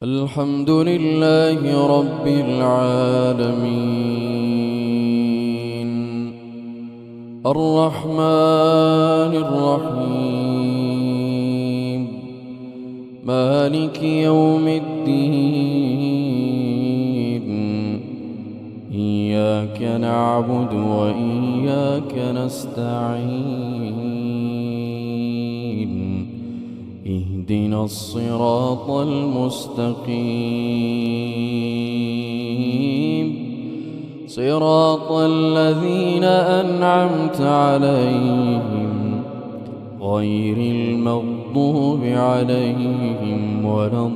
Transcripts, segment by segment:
الحمد لله رب العالمين الرحمن الرحيم مالك يوم الدين إياك نعبد وإياك نستعين اهدنا الصراط المستقيم صراط الذين أنعمت عليهم غير المغضوب عليهم ولا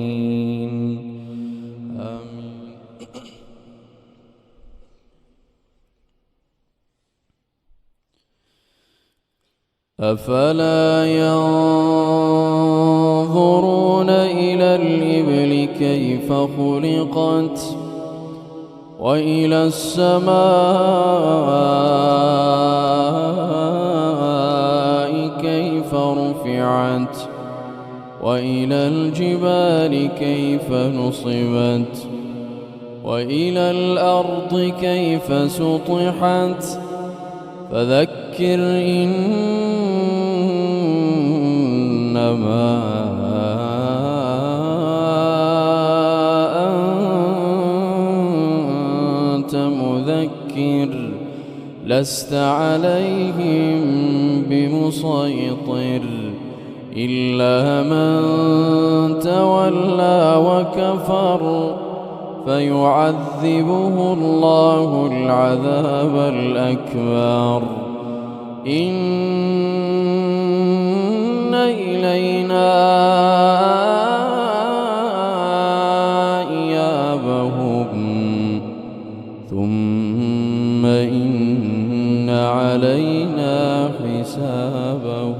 الضالين آمين. أفلا ينظرون إلى الإبل كيف خلقت وإلى السماء كيف رفعت وإلى الجبال كيف نصبت وإلى الأرض كيف سطحت فذكر إنما أنت مذكر لست عليهم بمسيطر إلا من تولى وكفر فيعذبه الله العذاب الأكبر إن إلينا إيابهم ثم إن علينا حسابهم.